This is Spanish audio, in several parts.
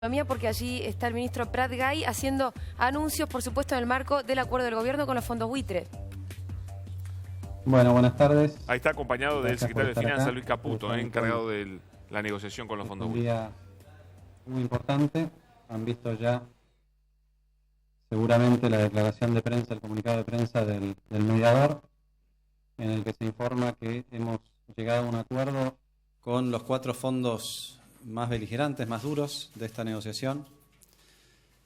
Economía, porque allí está el ministro Prat Gay haciendo anuncios, por supuesto, en el marco del acuerdo del gobierno con los fondos buitre. Bueno, buenas tardes. Ahí está acompañado del secretario de Finanzas, Luis Caputo, encargado de la negociación con los fondos buitre. Un día muy importante. Han visto ya seguramente la declaración de prensa, el comunicado de prensa del mediador, en el que se informa que hemos llegado a un acuerdo con los 4 fondos más beligerantes, más duros de esta negociación.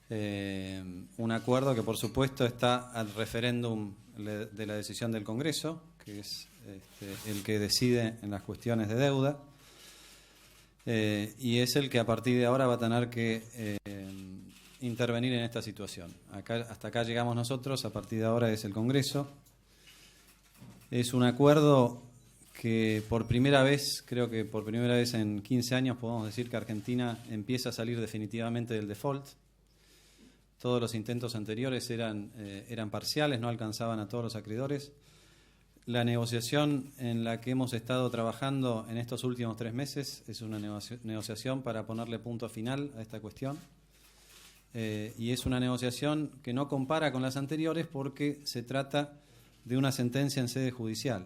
Un acuerdo que por supuesto está al referéndum de la decisión del Congreso, que es el que decide en las cuestiones de deuda, y es el que a partir de ahora va a tener que intervenir en esta situación. Hasta acá llegamos nosotros, a partir de ahora es el Congreso. Es un acuerdo que por primera vez, creo que por primera vez en 15 años podemos decir que Argentina empieza a salir definitivamente del default. Todos los intentos anteriores eran parciales, no alcanzaban a todos los acreedores. La negociación en la que hemos estado trabajando en estos últimos 3 meses es una negociación para ponerle punto final a esta cuestión. Y es una negociación que no compara con las anteriores porque se trata de una sentencia en sede judicial.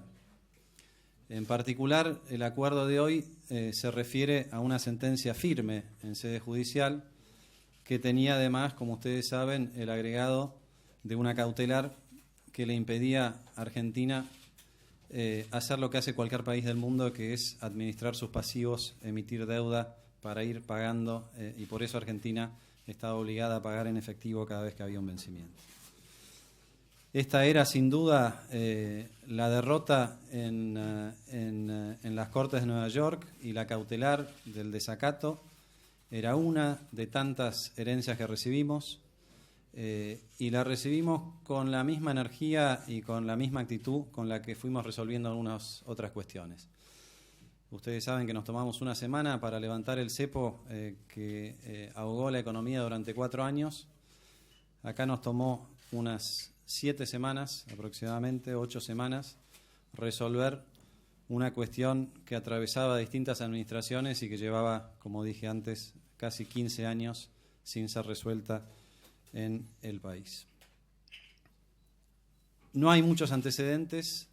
En particular, el acuerdo de hoy se refiere a una sentencia firme en sede judicial que tenía además, como ustedes saben, el agregado de una cautelar que le impedía a Argentina hacer lo que hace cualquier país del mundo, que es administrar sus pasivos, emitir deuda para ir pagando, y por eso Argentina estaba obligada a pagar en efectivo cada vez que había un vencimiento. Esta era sin duda la derrota en las Cortes de Nueva York, y la cautelar del desacato era una de tantas herencias que recibimos, y la recibimos con la misma energía y con la misma actitud con la que fuimos resolviendo algunas otras cuestiones. Ustedes saben que nos tomamos una semana para levantar el cepo que ahogó la economía durante 4 años. Acá nos tomó unas 7 semanas, aproximadamente 8 semanas, resolver una cuestión que atravesaba distintas administraciones y que llevaba, como dije antes, casi 15 años sin ser resuelta en el país. No hay muchos antecedentes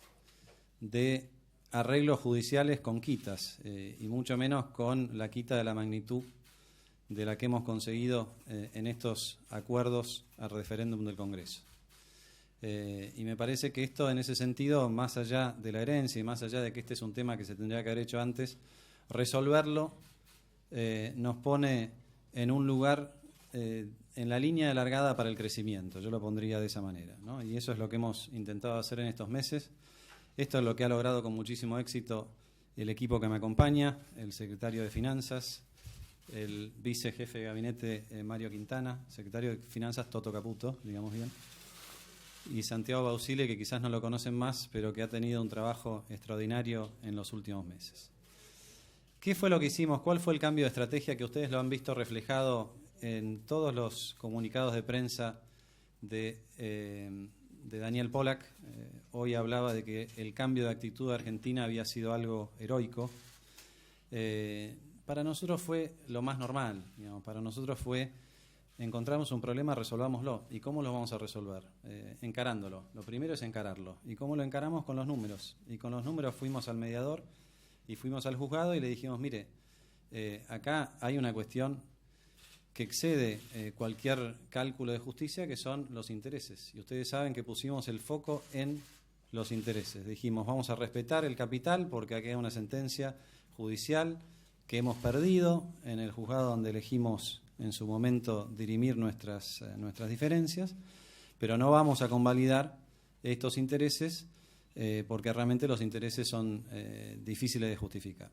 de arreglos judiciales con quitas, y mucho menos con la quita de la magnitud de la que hemos conseguido en estos acuerdos al referéndum del Congreso. Y me parece que esto, en ese sentido, más allá de la herencia y más allá de que este es un tema que se tendría que haber hecho antes, resolverlo nos pone en un lugar en la línea de largada para el crecimiento. Yo lo pondría de esa manera, ¿no? Y eso es lo que hemos intentado hacer en estos meses. Esto es lo que ha logrado con muchísimo éxito el equipo que me acompaña, el secretario de Finanzas, el vicejefe de gabinete Mario Quintana, secretario de Finanzas Toto Caputo, digamos bien, y Santiago Bausile, que quizás no lo conocen más, pero que ha tenido un trabajo extraordinario en los últimos meses. ¿Qué fue lo que hicimos? ¿Cuál fue el cambio de estrategia que ustedes lo han visto reflejado en todos los comunicados de prensa de Daniel Pollack? Hoy hablaba de que el cambio de actitud de Argentina había sido algo heroico. Para nosotros fue lo más normal, digamos. Para nosotros fue: encontramos un problema, resolvámoslo. ¿Y cómo lo vamos a resolver? Encarándolo. Lo primero es encararlo. ¿Y cómo lo encaramos? Con los números. Y con los números fuimos al mediador y fuimos al juzgado y le dijimos: mire, acá hay una cuestión que excede cualquier cálculo de justicia, que son los intereses. Y ustedes saben que pusimos el foco en los intereses. Dijimos: vamos a respetar el capital porque aquí hay una sentencia judicial que hemos perdido en el juzgado donde elegimos en su momento dirimir nuestras diferencias, pero no vamos a convalidar estos intereses porque realmente los intereses son difíciles de justificar.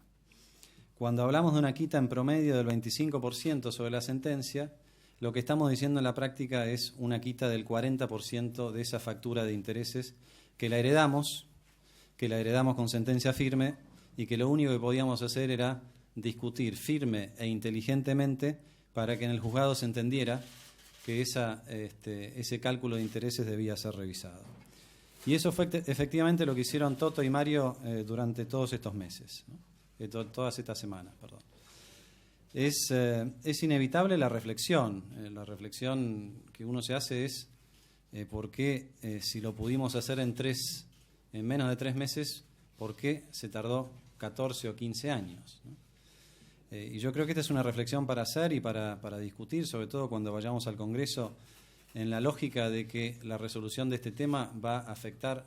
Cuando hablamos de una quita en promedio del 25% sobre la sentencia, lo que estamos diciendo en la práctica es una quita del 40% de esa factura de intereses que la heredamos con sentencia firme, y que lo único que podíamos hacer era discutir firme e inteligentemente para que en el juzgado se entendiera que ese cálculo de intereses debía ser revisado. Y eso fue efectivamente lo que hicieron Toto y Mario durante todos estos meses, ¿no? Todas estas semanas, perdón. Es inevitable la reflexión. La reflexión que uno se hace es por qué, si lo pudimos hacer en menos de 3 meses, por qué se tardó 14 o 15 años, ¿no? Y yo creo que esta es una reflexión para hacer y para discutir, sobre todo cuando vayamos al Congreso, en la lógica de que la resolución de este tema va a afectar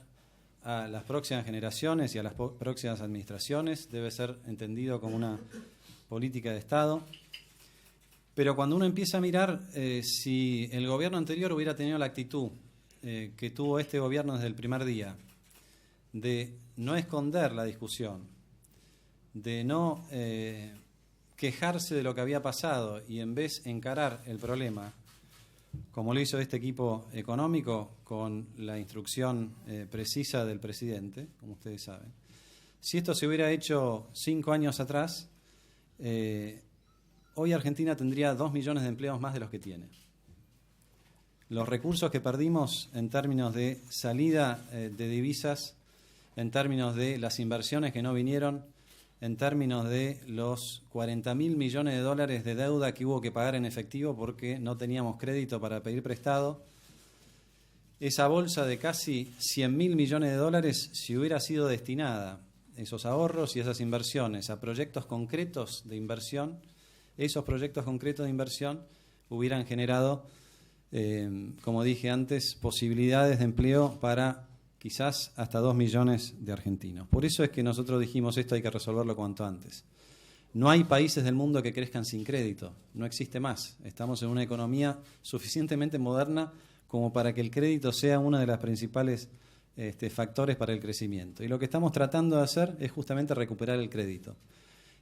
a las próximas generaciones y a las próximas administraciones. Debe ser entendido como una política de Estado. Pero cuando uno empieza a mirar si el gobierno anterior hubiera tenido la actitud que tuvo este gobierno desde el primer día, de no esconder la discusión, de no quejarse de lo que había pasado y en vez encarar el problema, como lo hizo este equipo económico con la instrucción precisa del presidente, como ustedes saben. Si esto se hubiera hecho 5 años atrás, hoy Argentina tendría 2 millones de empleos más de los que tiene. Los recursos que perdimos en términos de salida de divisas, en términos de las inversiones que no vinieron, en términos de los 40.000 millones de dólares de deuda que hubo que pagar en efectivo porque no teníamos crédito para pedir prestado, esa bolsa de casi 100.000 millones de dólares, si hubiera sido destinada, esos ahorros y esas inversiones, a proyectos concretos de inversión, esos proyectos concretos de inversión hubieran generado, como dije antes, posibilidades de empleo para quizás hasta 2 millones de argentinos. Por eso es que nosotros dijimos esto hay que resolverlo cuanto antes. No hay países del mundo que crezcan sin crédito, no existe más. Estamos en una economía suficientemente moderna como para que el crédito sea uno de los principales factores para el crecimiento. Y lo que estamos tratando de hacer es justamente recuperar el crédito.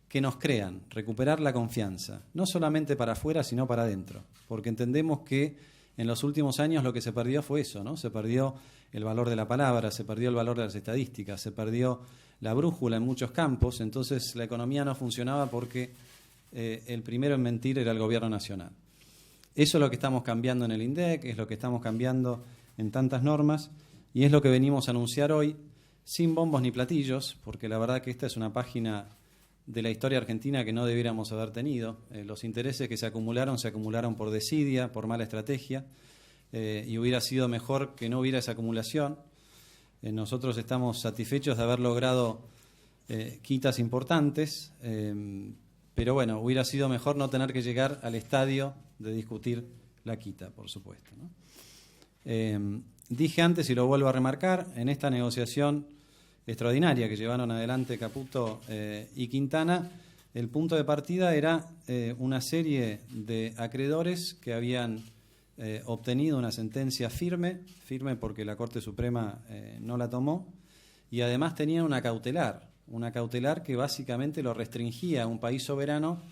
Que nos crean, recuperar la confianza, no solamente para afuera, sino para adentro. Porque entendemos que en los últimos años lo que se perdió fue eso, ¿no? Se perdió el valor de la palabra, se perdió el valor de las estadísticas, se perdió la brújula en muchos campos, entonces la economía no funcionaba porque el primero en mentir era el gobierno nacional. Eso es lo que estamos cambiando en el INDEC, es lo que estamos cambiando en tantas normas y es lo que venimos a anunciar hoy, sin bombos ni platillos, porque la verdad que esta es una página de la historia argentina que no debiéramos haber tenido. Los intereses que se acumularon por desidia, por mala estrategia, y hubiera sido mejor que no hubiera esa acumulación. Nosotros estamos satisfechos de haber logrado quitas importantes, pero bueno, hubiera sido mejor no tener que llegar al estadio de discutir la quita, por supuesto, ¿no? Dije antes y lo vuelvo a remarcar, en esta negociación extraordinaria que llevaron adelante Caputo y Quintana, el punto de partida era una serie de acreedores que habían obtenido una sentencia firme porque la Corte Suprema no la tomó, y además tenían una cautelar que básicamente lo restringía a un país soberano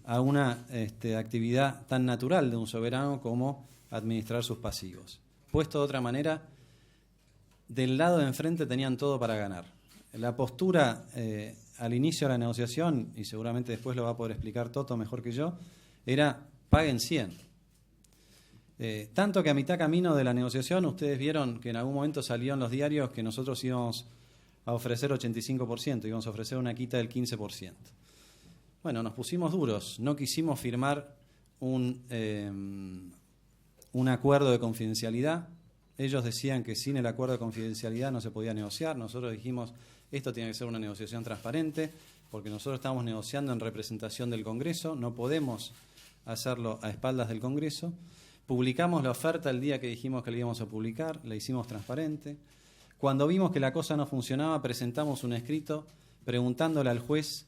a una actividad tan natural de un soberano como administrar sus pasivos. Puesto de otra manera, del lado de enfrente tenían todo para ganar. La postura al inicio de la negociación, y seguramente después lo va a poder explicar Toto mejor que yo, era paguen 100. Tanto que a mitad camino de la negociación ustedes vieron que en algún momento salió en los diarios que nosotros íbamos a ofrecer 85%, íbamos a ofrecer una quita del 15%. Bueno, nos pusimos duros, no quisimos firmar un acuerdo de confidencialidad. Ellos decían que sin el acuerdo de confidencialidad no se podía negociar. Nosotros dijimos, esto tiene que ser una negociación transparente, porque nosotros estamos negociando en representación del Congreso, no podemos hacerlo a espaldas del Congreso. Publicamos la oferta el día que dijimos que la íbamos a publicar, la hicimos transparente. Cuando vimos que la cosa no funcionaba, presentamos un escrito preguntándole al juez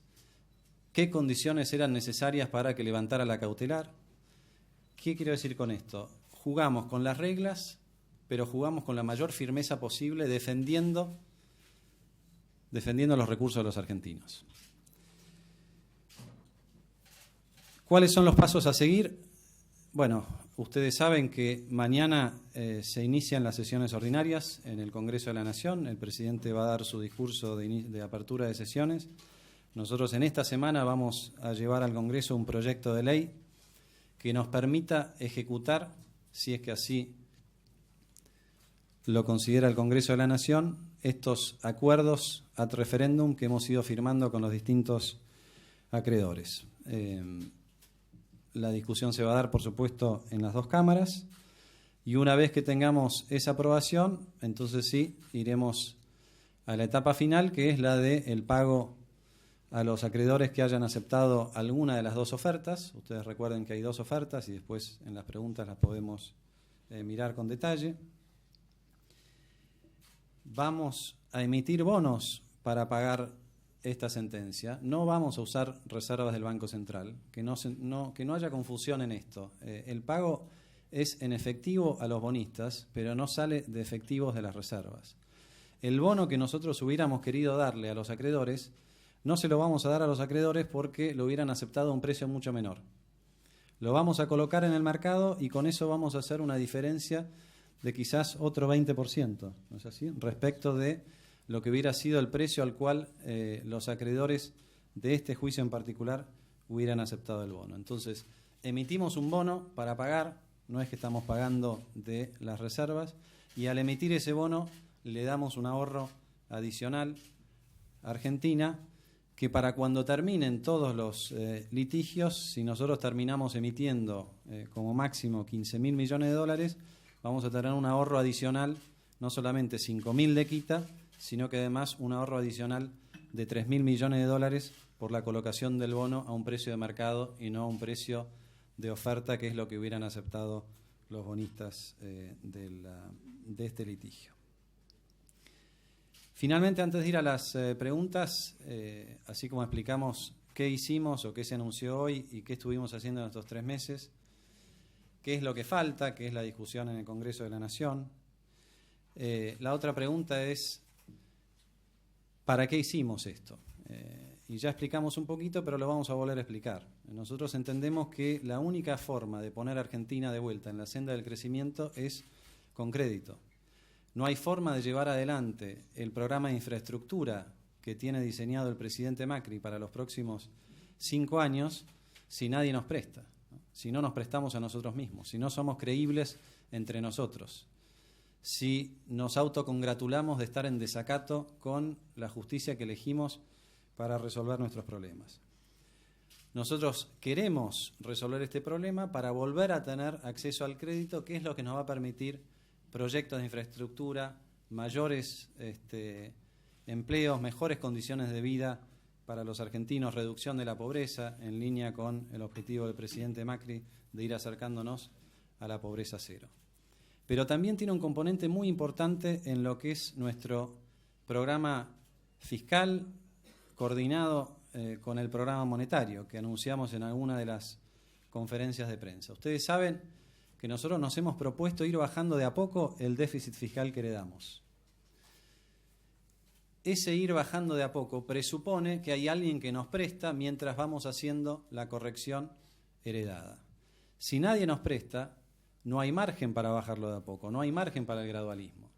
qué condiciones eran necesarias para que levantara la cautelar. ¿Qué quiero decir con esto? Jugamos con las reglas, pero jugamos con la mayor firmeza posible, defendiendo los recursos de los argentinos. ¿Cuáles son los pasos a seguir? Bueno, ustedes saben que mañana se inician las sesiones ordinarias en el Congreso de la Nación. El presidente va a dar su discurso de apertura de sesiones. Nosotros en esta semana vamos a llevar al Congreso un proyecto de ley que nos permita ejecutar, si es que así lo considera el Congreso de la Nación, estos acuerdos ad referéndum que hemos ido firmando con los distintos acreedores. la discusión se va a dar, por supuesto, en las dos cámaras. Y una vez que tengamos esa aprobación, entonces sí, iremos a la etapa final, que es la del pago a los acreedores que hayan aceptado alguna de las dos ofertas. Ustedes recuerden que hay dos ofertas y después en las preguntas las podemos mirar con detalle. Vamos a emitir bonos para pagar esta sentencia. No vamos a usar reservas del Banco Central, que no haya confusión en esto. El pago es en efectivo a los bonistas, pero no sale de efectivos de las reservas. El bono que nosotros hubiéramos querido darle a los acreedores, no se lo vamos a dar a los acreedores porque lo hubieran aceptado a un precio mucho menor. Lo vamos a colocar en el mercado y con eso vamos a hacer una diferencia de quizás otro 20%, ¿no es así?, respecto de lo que hubiera sido el precio al cual los acreedores de este juicio en particular hubieran aceptado el bono. Entonces, emitimos un bono para pagar, no es que estamos pagando de las reservas, y al emitir ese bono le damos un ahorro adicional a Argentina, que para cuando terminen todos los litigios, si nosotros terminamos emitiendo como máximo 15.000 millones de dólares, vamos a tener un ahorro adicional, no solamente 5.000 de quita, sino que además un ahorro adicional de 3.000 millones de dólares por la colocación del bono a un precio de mercado y no a un precio de oferta, que es lo que hubieran aceptado los bonistas de este litigio. Finalmente, antes de ir a las preguntas, así como explicamos qué hicimos o qué se anunció hoy y qué estuvimos haciendo en estos 3 meses, qué es lo que falta, qué es la discusión en el Congreso de la Nación. La otra pregunta es, ¿para qué hicimos esto? Y ya explicamos un poquito, pero lo vamos a volver a explicar. Nosotros entendemos que la única forma de poner a Argentina de vuelta en la senda del crecimiento es con crédito. No hay forma de llevar adelante el programa de infraestructura que tiene diseñado el presidente Macri para los próximos 5 años si nadie nos presta, ¿no? Si no nos prestamos a nosotros mismos, si no somos creíbles entre nosotros, si nos autocongratulamos de estar en desacato con la justicia que elegimos para resolver nuestros problemas. Nosotros queremos resolver este problema para volver a tener acceso al crédito, que es lo que nos va a permitir proyectos de infraestructura, mayores empleos, mejores condiciones de vida para los argentinos, reducción de la pobreza, en línea con el objetivo del presidente Macri de ir acercándonos a la pobreza cero. Pero también tiene un componente muy importante en lo que es nuestro programa fiscal coordinado con el programa monetario que anunciamos en alguna de las conferencias de prensa. Ustedes saben que nosotros nos hemos propuesto ir bajando de a poco el déficit fiscal que heredamos. Ese ir bajando de a poco presupone que hay alguien que nos presta mientras vamos haciendo la corrección heredada. Si nadie nos presta, no hay margen para bajarlo de a poco, no hay margen para el gradualismo.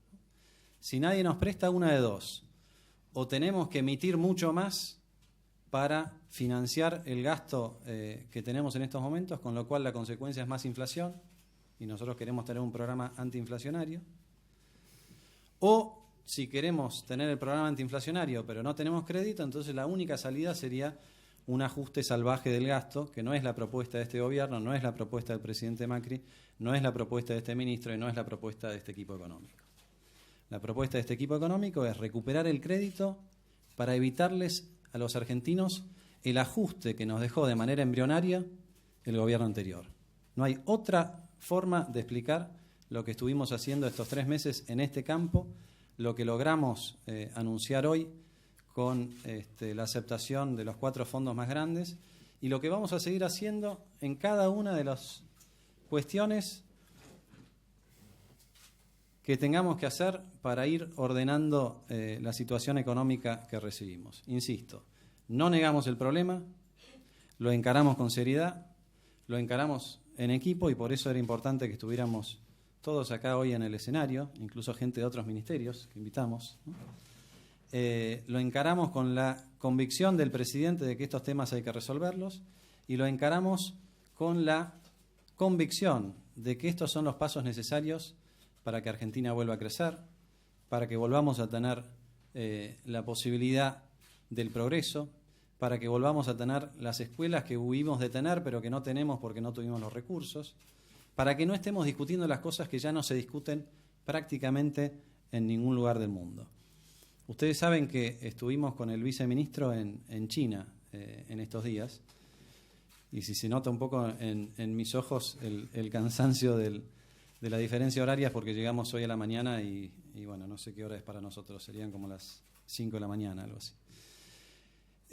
Si nadie nos presta, una de dos: o tenemos que emitir mucho más para financiar el gasto que tenemos en estos momentos, con lo cual la consecuencia es más inflación, y nosotros queremos tener un programa antiinflacionario, o si queremos tener el programa antiinflacionario pero no tenemos crédito, entonces la única salida sería un ajuste salvaje del gasto, que no es la propuesta de este gobierno, no es la propuesta del presidente Macri, no es la propuesta de este ministro y no es la propuesta de este equipo económico. La propuesta de este equipo económico es recuperar el crédito para evitarles a los argentinos el ajuste que nos dejó de manera embrionaria el gobierno anterior. No hay otra forma de explicar lo que estuvimos haciendo estos 3 meses en este campo, lo que logramos anunciar hoy con la aceptación de los 4 fondos más grandes y lo que vamos a seguir haciendo en cada una de las cuestiones que tengamos que hacer para ir ordenando la situación económica que recibimos. Insisto, no negamos el problema, lo encaramos con seriedad, lo encaramos en equipo y por eso era importante que estuviéramos todos acá hoy en el escenario, incluso gente de otros ministerios que invitamos, ¿no? Lo encaramos con la convicción del presidente de que estos temas hay que resolverlos y lo encaramos con la convicción de que estos son los pasos necesarios para que Argentina vuelva a crecer, para que volvamos a tener la posibilidad del progreso, para que volvamos a tener las escuelas que huimos de tener, pero que no tenemos porque no tuvimos los recursos, para que no estemos discutiendo las cosas que ya no se discuten prácticamente en ningún lugar del mundo. Ustedes saben que estuvimos con el viceministro en China en estos días, y si se nota un poco en mis ojos el cansancio de la diferencia horaria es porque llegamos hoy a la mañana y bueno, no sé qué hora es para nosotros, serían como las 5 de la mañana, algo así.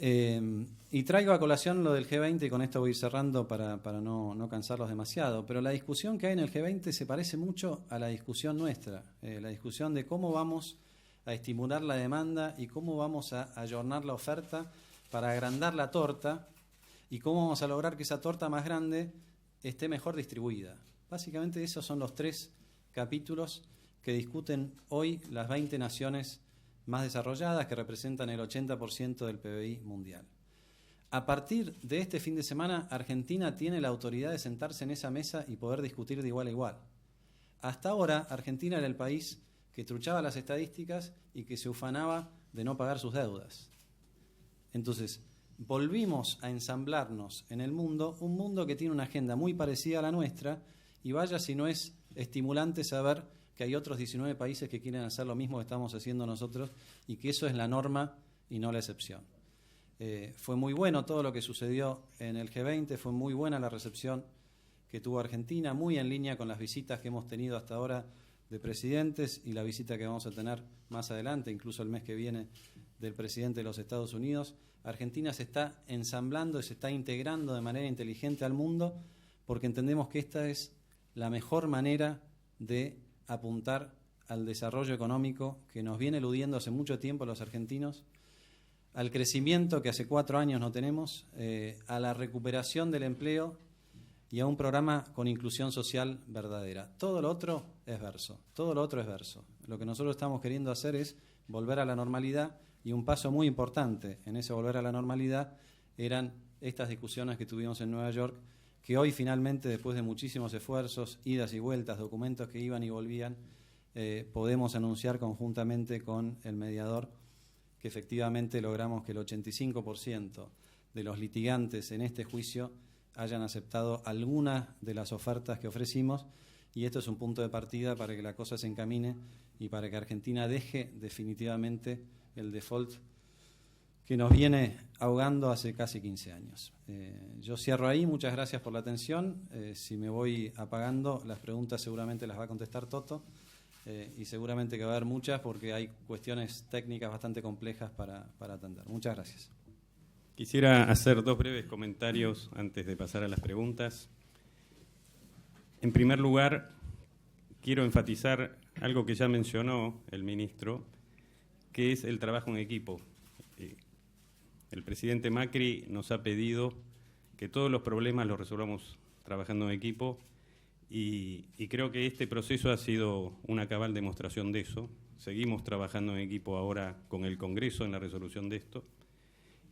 Y traigo a colación lo del G20 y con esto voy a ir cerrando para no cansarlos demasiado, pero la discusión que hay en el G20 se parece mucho a la discusión nuestra, la discusión de cómo vamos a estimular la demanda y cómo vamos a ayornar la oferta para agrandar la torta y cómo vamos a lograr que esa torta más grande esté mejor distribuida. Básicamente esos son los 3 capítulos que discuten hoy las 20 naciones más desarrolladas, que representan el 80% del PBI mundial. A partir de este fin de semana, Argentina tiene la autoridad de sentarse en esa mesa y poder discutir de igual a igual. Hasta ahora, Argentina era el país que truchaba las estadísticas y que se ufanaba de no pagar sus deudas. Entonces, volvimos a ensamblarnos en el mundo, un mundo que tiene una agenda muy parecida a la nuestra, y vaya si no es estimulante saber que hay otros 19 países que quieren hacer lo mismo que estamos haciendo nosotros y que eso es la norma y no la excepción. Fue muy bueno todo lo que sucedió en el G20, fue muy buena la recepción que tuvo Argentina, muy en línea con las visitas que hemos tenido hasta ahora de presidentes y la visita que vamos a tener más adelante, incluso el mes que viene, del presidente de los Estados Unidos. Argentina se está ensamblando y se está integrando de manera inteligente al mundo porque entendemos que esta es la mejor manera de apuntar al desarrollo económico que nos viene eludiendo hace mucho tiempo a los argentinos, al crecimiento que hace 4 años no tenemos, a la recuperación del empleo y a un programa con inclusión social verdadera. Todo lo otro es verso, todo lo otro es verso. Lo que nosotros estamos queriendo hacer es volver a la normalidad y un paso muy importante en ese volver a la normalidad eran estas discusiones que tuvimos en Nueva York, que hoy finalmente, después de muchísimos esfuerzos, idas y vueltas, documentos que iban y volvían, podemos anunciar conjuntamente con el mediador que efectivamente logramos que el 85% de los litigantes en este juicio hayan aceptado alguna de las ofertas que ofrecimos, y esto es un punto de partida para que la cosa se encamine y para que Argentina deje definitivamente el default que nos viene ahogando hace casi 15 años. Yo cierro ahí, muchas gracias por la atención. Si me voy apagando, las preguntas seguramente las va a contestar Toto, y seguramente que va a haber muchas porque hay cuestiones técnicas bastante complejas para atender. Muchas gracias. Quisiera hacer 2 breves comentarios antes de pasar a las preguntas. En primer lugar, quiero enfatizar algo que ya mencionó el ministro, que es el trabajo en equipo. El presidente Macri nos ha pedido que todos los problemas los resolvamos trabajando en equipo y creo que este proceso ha sido una cabal demostración de eso. Seguimos trabajando en equipo ahora con el Congreso en la resolución de esto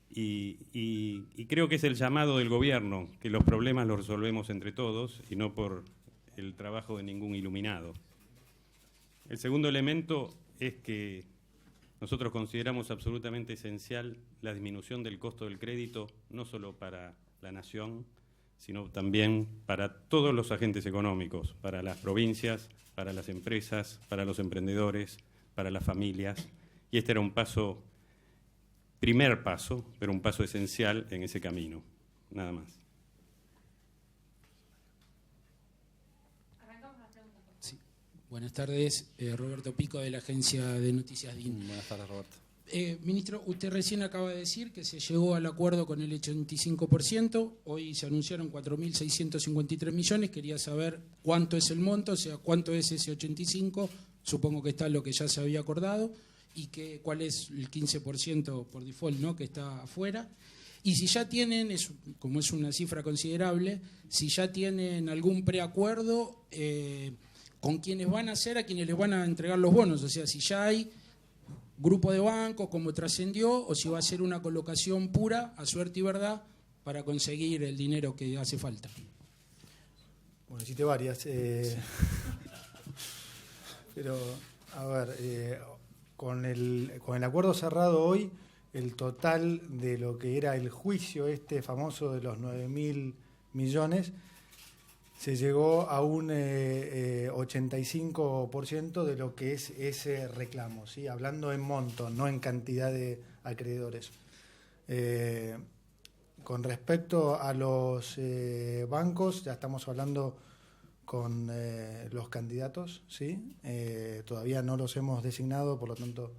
y creo que es el llamado del gobierno, que los problemas los resolvemos entre todos y no por el trabajo de ningún iluminado. El segundo elemento es que nosotros consideramos absolutamente esencial la disminución del costo del crédito, no solo para la nación, sino también para todos los agentes económicos, para las provincias, para las empresas, para los emprendedores, para las familias. Y este era un paso, primer paso, pero un paso esencial en ese camino. Nada más. Buenas tardes, Roberto Pico de la agencia de noticias DIN. Buenas tardes, Roberto. Ministro, usted recién acaba de decir que se llegó al acuerdo con el 85%, hoy se anunciaron 4.653 millones, quería saber cuánto es el monto, o sea, cuánto es ese 85%, supongo que está lo que ya se había acordado, y cuál es el 15% por default, ¿no?, que está afuera. Y si ya tienen, como es una cifra considerable, si ya tienen algún preacuerdo con quienes van a ser, a quienes les van a entregar los bonos, o sea, si ya hay grupo de bancos, como trascendió, o si va a ser una colocación pura, a suerte y verdad, para conseguir el dinero que hace falta. Bueno, hiciste varias. Pero, a ver, con el acuerdo cerrado hoy, el total de lo que era el juicio famoso de los 9.000 millones, se llegó a un 85% de lo que es ese reclamo, ¿sí? Hablando en monto, no en cantidad de acreedores. Con respecto a los bancos, ya estamos hablando con los candidatos, ¿sí? Todavía no los hemos designado, por lo tanto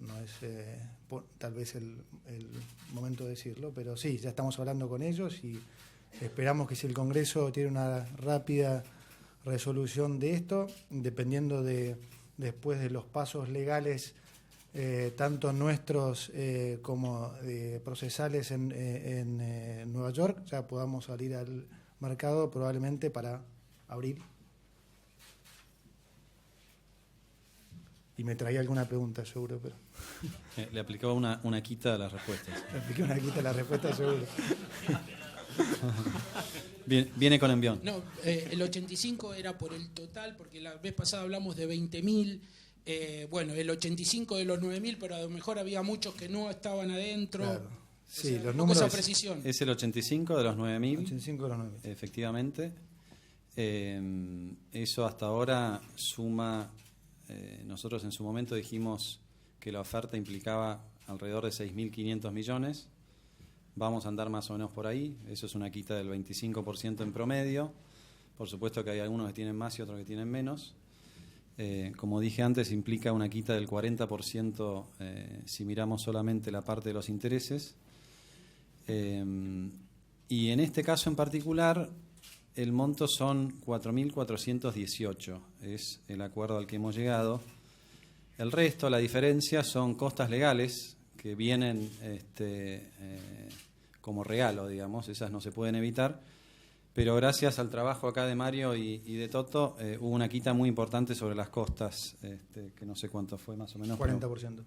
no es tal vez el momento de decirlo, pero sí, ya estamos hablando con ellos y esperamos que si el Congreso tiene una rápida resolución de esto, dependiendo después de los pasos legales, tanto nuestros como procesales en Nueva York, ya podamos salir al mercado probablemente para abril. Y me traía alguna pregunta, seguro, pero... Le aplicaba una quita a las respuestas. Le apliqué una quita a las respuestas, seguro. Viene con envión. No, el 85 era por el total, porque la vez pasada hablamos de 20.000. Bueno, el 85 de los 9.000, pero a lo mejor había muchos que no estaban adentro. Claro. Sí, o sea, los números... esa precisión. Es el 85 de los 9.000. 85 de los 9.000. Efectivamente. Eso hasta ahora suma... nosotros en su momento dijimos que la oferta implicaba alrededor de 6.500 millones. Vamos a andar más o menos por ahí. Eso es una quita del 25% en promedio. Por supuesto que hay algunos que tienen más y otros que tienen menos. Como dije antes, implica una quita del 40% si miramos solamente la parte de los intereses. Y en este caso en particular, el monto son 4.418, es el acuerdo al que hemos llegado. El resto, la diferencia, son costas legales que vienen como regalo, digamos, esas no se pueden evitar, pero gracias al trabajo acá de Mario y de Toto, hubo una quita muy importante sobre las costas, que no sé cuánto fue más o menos. 40%.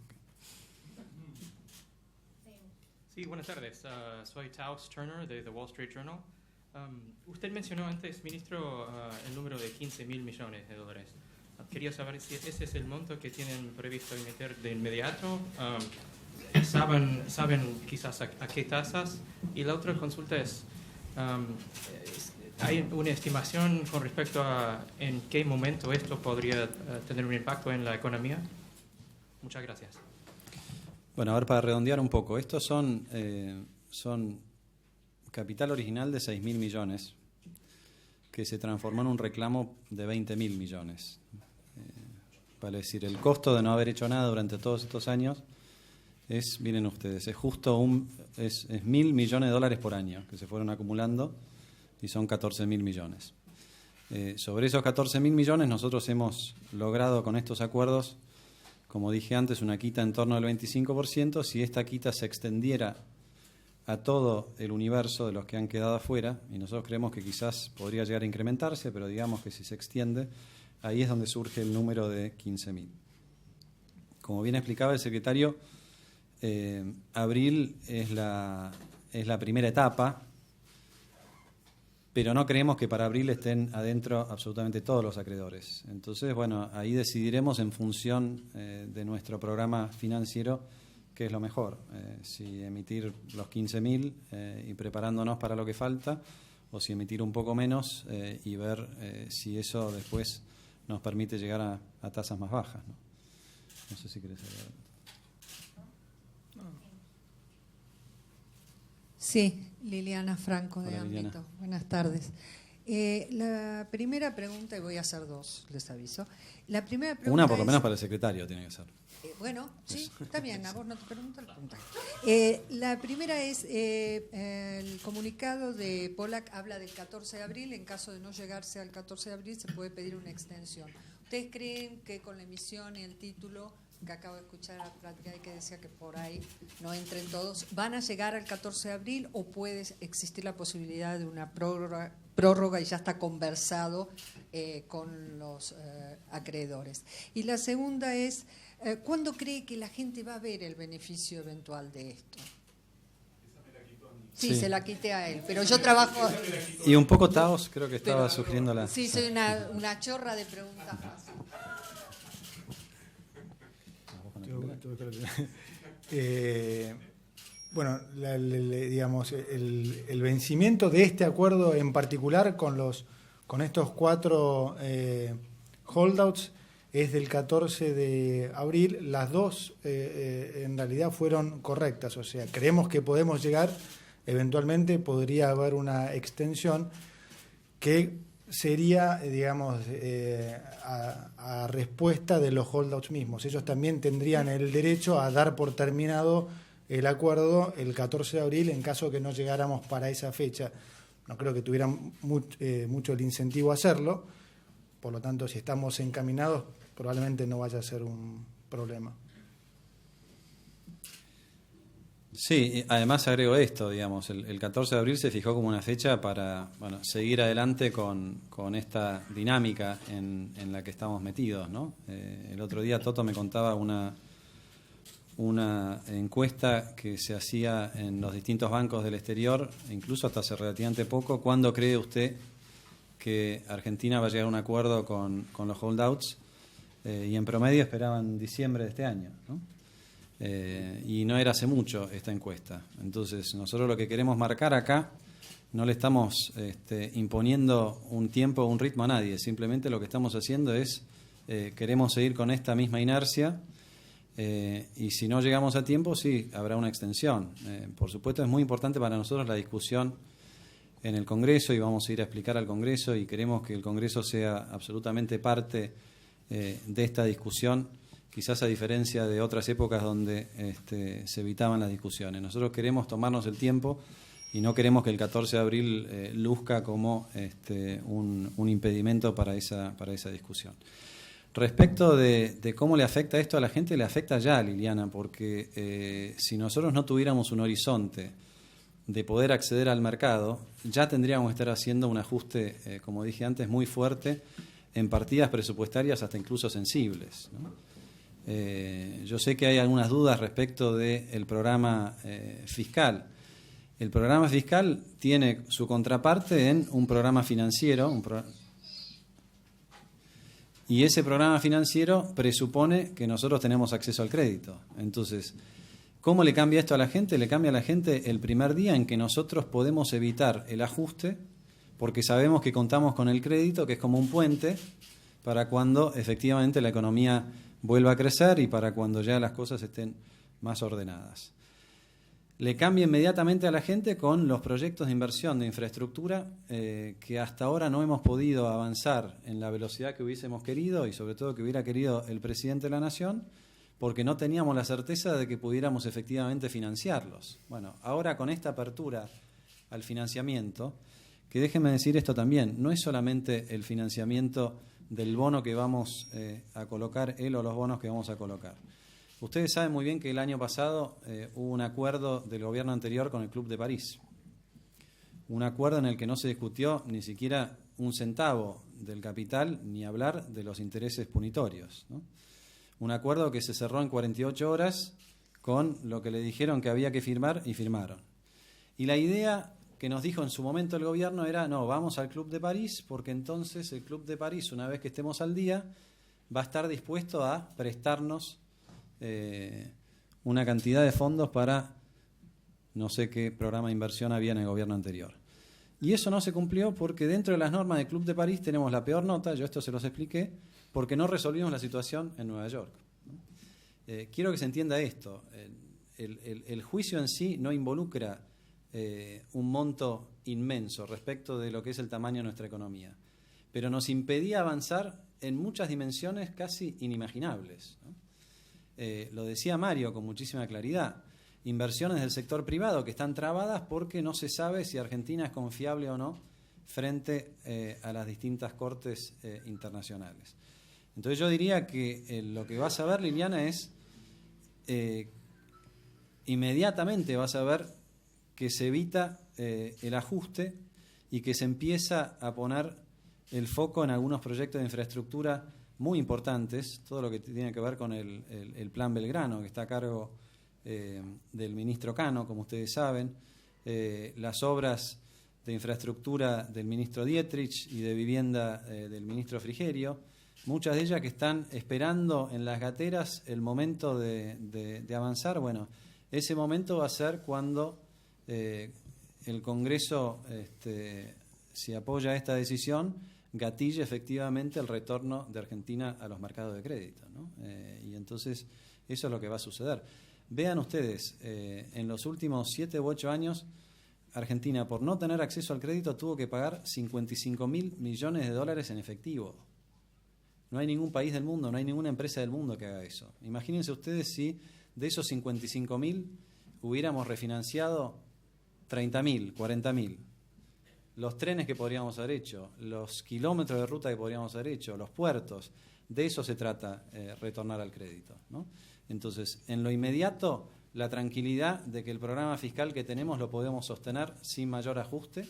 Sí, buenas tardes. Soy Taos Turner de The Wall Street Journal. Usted mencionó antes, ministro, el número de 15.000 millones de dólares. Quería saber si ese es el monto que tienen previsto emitir de inmediato. ¿Saben quizás a qué tasas? Y la otra consulta es, ¿hay una estimación con respecto a en qué momento esto podría tener un impacto en la economía? Muchas gracias. Bueno, a ver, para redondear un poco, estos son capital original de 6.000 millones que se transformó en un reclamo de 20.000 millones. Vale decir, el costo de no haber hecho nada durante todos estos años es, miren ustedes, es justo es 1.000 millones de dólares por año que se fueron acumulando y son 14.000 millones. Sobre esos 14.000 millones nosotros hemos logrado con estos acuerdos, como dije antes, una quita en torno al 25%. Si esta quita se extendiera a todo el universo de los que han quedado afuera, y nosotros creemos que quizás podría llegar a incrementarse, pero digamos que si se extiende, ahí es donde surge el número de 15.000. Como bien explicaba el secretario, abril es la primera etapa, pero no creemos que para abril estén adentro absolutamente todos los acreedores. Entonces, bueno, ahí decidiremos en función de nuestro programa financiero qué es lo mejor, si emitir los 15.000 y preparándonos para lo que falta, o si emitir un poco menos y ver si eso después nos permite llegar a tasas más bajas, ¿no? No sé si querés agregar. Sí, Liliana Franco de Hola, Ámbito. Liliana. Buenas tardes. La primera pregunta, y voy a hacer dos, les aviso. La primera pregunta Una por lo es, menos para el secretario tiene que ser. bueno, sí, está bien, a vos no te pregunto, la pregunta. La primera es, el comunicado de Pollack habla del 14 de abril, en caso de no llegarse al 14 de abril se puede pedir una extensión. ¿Ustedes creen que con la emisión y el título, que acabo de escuchar a Brad Guy que decía que por ahí no entren todos, van a llegar al 14 de abril o puede existir la posibilidad de una prórroga y ya está conversado con los acreedores? Y la segunda es, ¿cuándo cree que la gente va a ver el beneficio eventual de esto? Sí, se la quité a él, pero yo trabajo... Y un poco Taos, creo que estaba sugiriendo la... Sí, soy una chorra de preguntas fáciles. Bueno, digamos, el vencimiento de este acuerdo en particular con estos 4 holdouts es del 14 de abril. Las dos en realidad fueron correctas, o sea, creemos que podemos llegar, eventualmente podría haber una extensión que sería, digamos, a respuesta de los holdouts mismos. Ellos también tendrían el derecho a dar por terminado el acuerdo el 14 de abril en caso que no llegáramos para esa fecha. No creo que tuvieran mucho el incentivo a hacerlo, por lo tanto, si estamos encaminados, probablemente no vaya a ser un problema. Sí, además agrego esto, digamos, el 14 de abril se fijó como una fecha para seguir adelante con esta dinámica en la que estamos metidos, ¿no? El otro día Toto me contaba una encuesta que se hacía en los distintos bancos del exterior, incluso hasta hace relativamente poco. ¿Cuándo cree usted que Argentina va a llegar a un acuerdo con los holdouts? Y en promedio esperaban diciembre de este año, ¿no? Y no era hace mucho esta encuesta. Entonces, nosotros lo que queremos marcar acá, no le estamos imponiendo un tiempo o un ritmo a nadie, simplemente lo que estamos haciendo es, queremos seguir con esta misma inercia, y si no llegamos a tiempo, sí, habrá una extensión. Por supuesto, es muy importante para nosotros la discusión en el Congreso, y vamos a ir a explicar al Congreso, y queremos que el Congreso sea absolutamente parte de esta discusión, quizás a diferencia de otras épocas donde se evitaban las discusiones. Nosotros queremos tomarnos el tiempo y no queremos que el 14 de abril luzca como un impedimento para esa discusión. Respecto de cómo le afecta esto a la gente, le afecta ya, Liliana, porque si nosotros no tuviéramos un horizonte de poder acceder al mercado, ya tendríamos que estar haciendo un ajuste, como dije antes, muy fuerte en partidas presupuestarias hasta incluso sensibles, ¿no? Yo sé que hay algunas dudas respecto del programa fiscal. El programa fiscal tiene su contraparte en un programa financiero, y ese programa financiero presupone que nosotros tenemos acceso al crédito. Entonces, ¿cómo le cambia esto a la gente? Le cambia a la gente el primer día en que nosotros podemos evitar el ajuste, porque sabemos que contamos con el crédito, que es como un puente para cuando efectivamente la economía vuelva a crecer y para cuando ya las cosas estén más ordenadas. Le cambia inmediatamente a la gente con los proyectos de inversión de infraestructura que hasta ahora no hemos podido avanzar en la velocidad que hubiésemos querido y sobre todo que hubiera querido el presidente de la Nación, porque no teníamos la certeza de que pudiéramos efectivamente financiarlos. Bueno, ahora con esta apertura al financiamiento, que déjenme decir esto también, no es solamente el financiamiento del bono que vamos a colocar, él o los bonos que vamos a colocar. Ustedes saben muy bien que el año pasado hubo un acuerdo del gobierno anterior con el Club de París. Un acuerdo en el que no se discutió ni siquiera un centavo del capital, ni hablar de los intereses punitorios, ¿no? Un acuerdo que se cerró en 48 horas con lo que le dijeron que había que firmar y firmaron. Y la idea que nos dijo en su momento el gobierno era, no, vamos al Club de París, porque entonces el Club de París, una vez que estemos al día, va a estar dispuesto a prestarnos una cantidad de fondos para no sé qué programa de inversión había en el gobierno anterior. Y eso no se cumplió porque dentro de las normas del Club de París tenemos la peor nota, yo esto se los expliqué, porque no resolvimos la situación en Nueva York, ¿no? Quiero que se entienda esto, el juicio en sí no involucra un monto inmenso respecto de lo que es el tamaño de nuestra economía, pero nos impedía avanzar en muchas dimensiones casi inimaginables, ¿no? Lo decía Mario con muchísima claridad, inversiones del sector privado que están trabadas porque no se sabe si Argentina es confiable o no frente a las distintas cortes internacionales. Entonces yo diría que lo que vas a ver, Liliana, es inmediatamente vas a ver que se evita el ajuste y que se empieza a poner el foco en algunos proyectos de infraestructura muy importantes, todo lo que tiene que ver con el Plan Belgrano, que está a cargo del ministro Cano, como ustedes saben, las obras de infraestructura del ministro Dietrich y de vivienda del ministro Frigerio, muchas de ellas que están esperando en las gateras el momento de avanzar. Bueno, ese momento va a ser cuando el Congreso, si apoya esta decisión, gatille efectivamente el retorno de Argentina a los mercados de crédito, ¿no? Y entonces eso es lo que va a suceder. Vean ustedes, en los últimos 7 u 8 años, Argentina, por no tener acceso al crédito, tuvo que pagar 55.000 millones de dólares en efectivo. No hay ningún país del mundo, no hay ninguna empresa del mundo que haga eso. Imagínense ustedes si de esos 55.000 hubiéramos refinanciado 30.000, 40.000. Los trenes que podríamos haber hecho, los kilómetros de ruta que podríamos haber hecho, los puertos, de eso se trata, retornar al crédito, ¿no? Entonces, en lo inmediato, la tranquilidad de que el programa fiscal que tenemos lo podemos sostener sin mayor ajuste,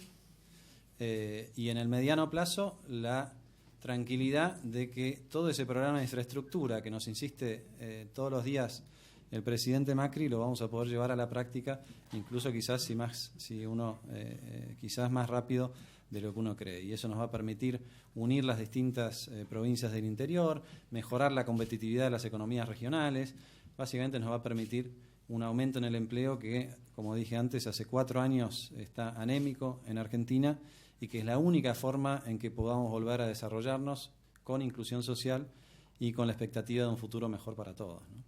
y en el mediano plazo, la tranquilidad de que todo ese programa de infraestructura que nos insiste todos los días el presidente Macri lo vamos a poder llevar a la práctica, incluso quizás quizás más rápido de lo que uno cree. Y eso nos va a permitir unir las distintas provincias del interior, mejorar la competitividad de las economías regionales. Básicamente nos va a permitir un aumento en el empleo que, como dije antes, hace 4 años está anémico en Argentina y que es la única forma en que podamos volver a desarrollarnos con inclusión social y con la expectativa de un futuro mejor para todos, ¿no?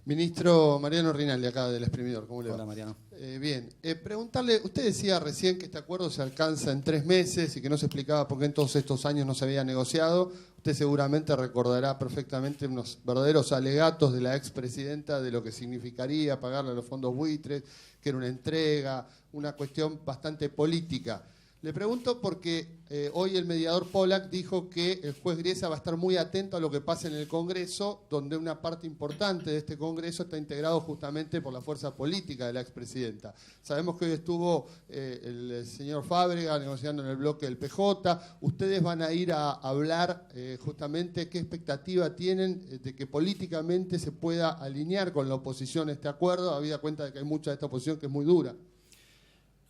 Ministro Mariano Rinaldi, acá del Exprimidor, ¿cómo le va? Hola, Mariano. Bien, preguntarle, usted decía recién que este acuerdo se alcanza en 3 meses y que no se explicaba por qué en todos estos años no se había negociado. Usted seguramente recordará perfectamente unos verdaderos alegatos de la expresidenta de lo que significaría pagarle a los fondos buitres, que era una entrega, una cuestión bastante política. Le pregunto porque hoy el mediador Pollack dijo que el juez Griesa va a estar muy atento a lo que pasa en el Congreso, donde una parte importante de este Congreso está integrado justamente por la fuerza política de la expresidenta. Sabemos que hoy estuvo el señor Fábrega negociando en el bloque del PJ. Ustedes van a ir a hablar justamente qué expectativa tienen de que políticamente se pueda alinear con la oposición este acuerdo, habida cuenta de que hay mucha de esta oposición que es muy dura.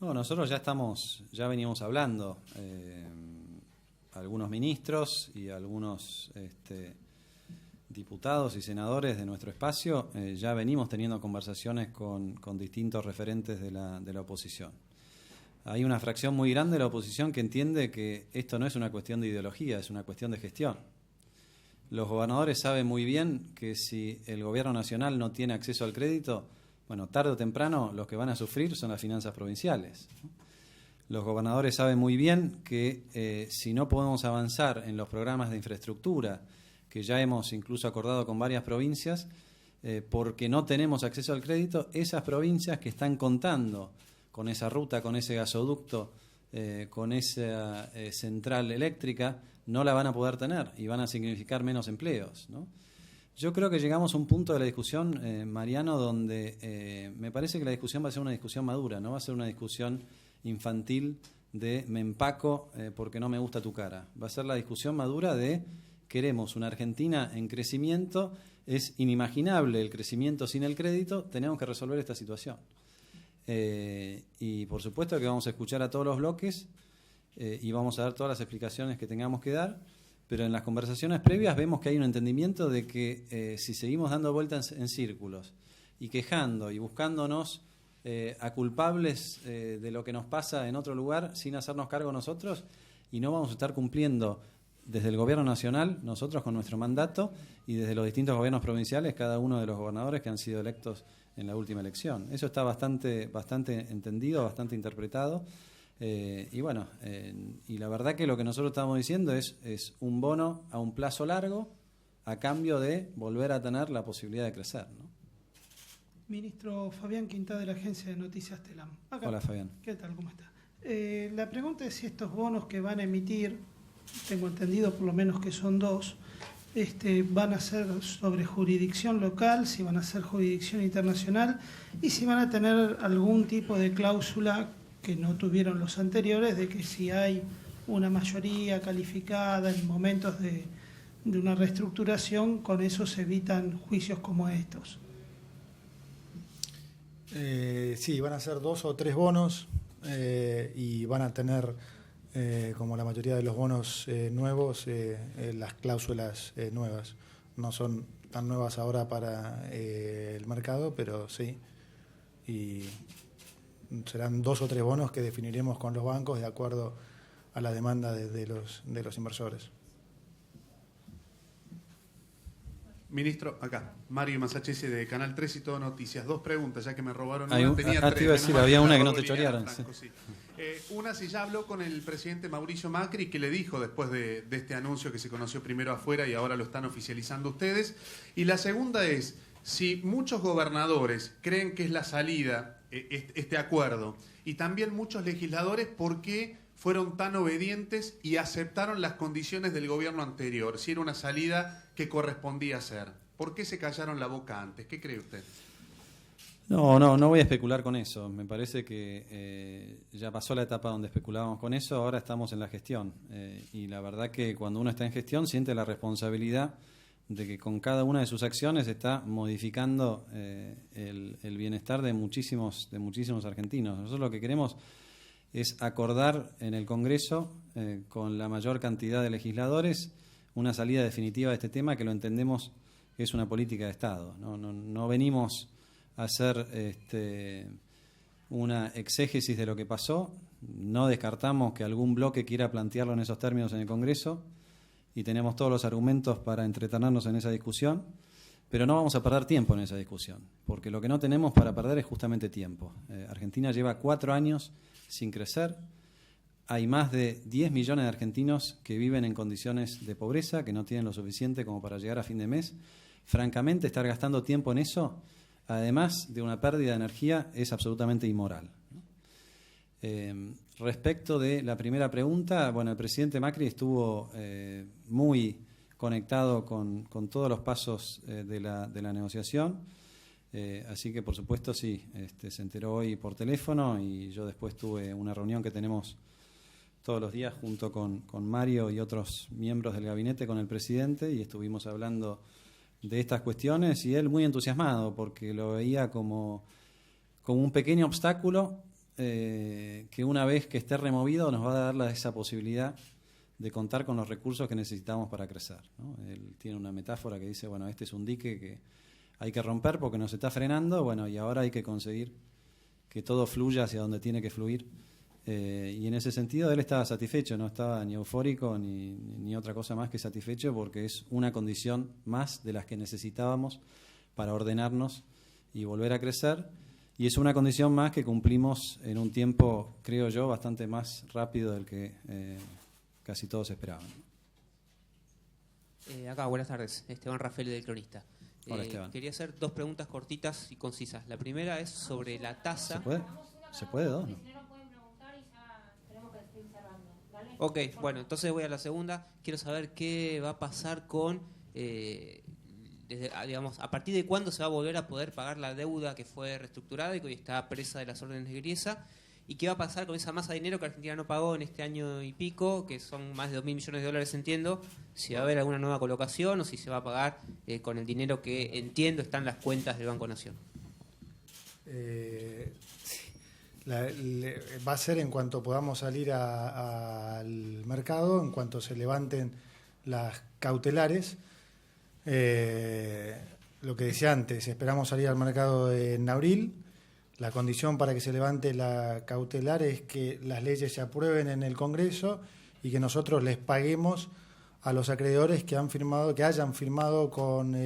No, nosotros ya veníamos hablando, algunos ministros y algunos diputados y senadores de nuestro espacio, ya venimos teniendo conversaciones con distintos referentes de la oposición. Hay una fracción muy grande de la oposición que entiende que esto no es una cuestión de ideología, es una cuestión de gestión. Los gobernadores saben muy bien que si el gobierno nacional no tiene acceso al crédito, bueno, tarde o temprano los que van a sufrir son las finanzas provinciales. Los gobernadores saben muy bien que si no podemos avanzar en los programas de infraestructura, que ya hemos incluso acordado con varias provincias, porque no tenemos acceso al crédito, esas provincias que están contando con esa ruta, con ese gasoducto, con esa central eléctrica, no la van a poder tener y van a significar menos empleos, ¿no? Yo creo que llegamos a un punto de la discusión, Mariano, donde me parece que la discusión va a ser una discusión madura, no va a ser una discusión infantil de me empaco porque no me gusta tu cara. Va a ser la discusión madura de queremos una Argentina en crecimiento, es inimaginable el crecimiento sin el crédito, tenemos que resolver esta situación. Y por supuesto que vamos a escuchar a todos los bloques y vamos a dar todas las explicaciones que tengamos que dar. Pero en las conversaciones previas vemos que hay un entendimiento de que si seguimos dando vueltas en círculos y quejando y buscándonos a culpables de lo que nos pasa en otro lugar sin hacernos cargo nosotros, y no vamos a estar cumpliendo desde el gobierno nacional, nosotros con nuestro mandato, y desde los distintos gobiernos provinciales, cada uno de los gobernadores que han sido electos en la última elección. Eso está bastante entendido, bastante interpretado. Y bueno, y la verdad que lo que nosotros estamos diciendo es un bono a un plazo largo a cambio de volver a tener la posibilidad de crecer, ¿no? Ministro Fabián Quintá de la Agencia de Noticias Telam. Acá. Hola, Fabián. ¿Qué tal? ¿Cómo está? La pregunta es si estos bonos que van a emitir, tengo entendido por lo menos que son 2, van a ser sobre jurisdicción local, si van a ser jurisdicción internacional y si van a tener algún tipo de cláusula que no tuvieron los anteriores, de que si hay una mayoría calificada en momentos de una reestructuración, con eso se evitan juicios como estos. Sí, van a ser 2 o 3 bonos y van a tener como la mayoría de los bonos nuevos, las cláusulas nuevas. No son tan nuevas ahora para el mercado, pero sí. Y serán 2 o 3 bonos que definiremos con los bancos de acuerdo a la demanda de los inversores. Ministro, acá, Mario Masachesi de Canal 3 y Todo Noticias. 2 preguntas, ya que me robaron una. Tenía 3. Te iba a decir, había una que no te chorearon. Franco, sí. Una, si ya habló con el presidente Mauricio Macri, que le dijo después de este anuncio que se conoció primero afuera y ahora lo están oficializando ustedes. Y la segunda es, si muchos gobernadores creen que es la salida este acuerdo, y también muchos legisladores, ¿por qué fueron tan obedientes y aceptaron las condiciones del gobierno anterior? Si era una salida que correspondía hacer. ¿Por qué se callaron la boca antes? ¿Qué cree usted? No voy a especular con eso. Me parece que ya pasó la etapa donde especulábamos con eso, ahora estamos en la gestión. Y la verdad que cuando uno está en gestión siente la responsabilidad de que con cada una de sus acciones está modificando el bienestar de muchísimos argentinos. Nosotros lo que queremos es acordar en el Congreso con la mayor cantidad de legisladores una salida definitiva de este tema, que lo entendemos que es una política de Estado. No venimos a hacer una exégesis de lo que pasó, no descartamos que algún bloque quiera plantearlo en esos términos en el Congreso y tenemos todos los argumentos para entretenernos en esa discusión, pero no vamos a perder tiempo en esa discusión, porque lo que no tenemos para perder es justamente tiempo. Argentina lleva 4 años sin crecer. Hay más de 10 millones de argentinos que viven en condiciones de pobreza, que no tienen lo suficiente como para llegar a fin de mes. Francamente, estar gastando tiempo en eso, además de una pérdida de energía, es absolutamente inmoral. Respecto de la primera pregunta, bueno, el presidente Macri estuvo muy conectado con todos los pasos de la negociación. Así que, por supuesto, sí, se enteró hoy por teléfono y yo después tuve una reunión que tenemos todos los días junto con Mario y otros miembros del gabinete con el presidente y estuvimos hablando de estas cuestiones y él muy entusiasmado porque lo veía como un pequeño obstáculo que una vez que esté removido nos va a dar esa posibilidad de contar con los recursos que necesitamos para crecer, ¿no? Él tiene una metáfora que dice, bueno, este es un dique que hay que romper porque nos está frenando, bueno, y ahora hay que conseguir que todo fluya hacia donde tiene que fluir. Y en ese sentido él estaba satisfecho, no estaba ni eufórico ni otra cosa más que satisfecho porque es una condición más de las que necesitábamos para ordenarnos y volver a crecer. Y es una condición más que cumplimos en un tiempo, creo yo, bastante más rápido del que casi todos esperaban. Acá, buenas tardes. Esteban Rafael del Cronista. Hola, Esteban. Quería hacer 2 preguntas cortitas y concisas. La primera es sobre la tasa. ¿Se puede? ¿Se puede 2? ¿No? Ok, bueno, entonces voy a la segunda. Quiero saber qué va a pasar con, digamos, a partir de cuándo se va a volver a poder pagar la deuda que fue reestructurada y que hoy está presa de las órdenes de Griesa. ¿Y qué va a pasar con esa masa de dinero que Argentina no pagó en este año y pico, que son más de 2.000 millones de dólares, entiendo? Si va a haber alguna nueva colocación o si se va a pagar con el dinero que, entiendo, está en las cuentas del Banco Nación. Va a ser en cuanto podamos salir al mercado, en cuanto se levanten las cautelares. Lo que decía antes, esperamos salir al mercado en abril. La condición para que se levante la cautelar es que las leyes se aprueben en el Congreso y que nosotros les paguemos a los acreedores que hayan firmado con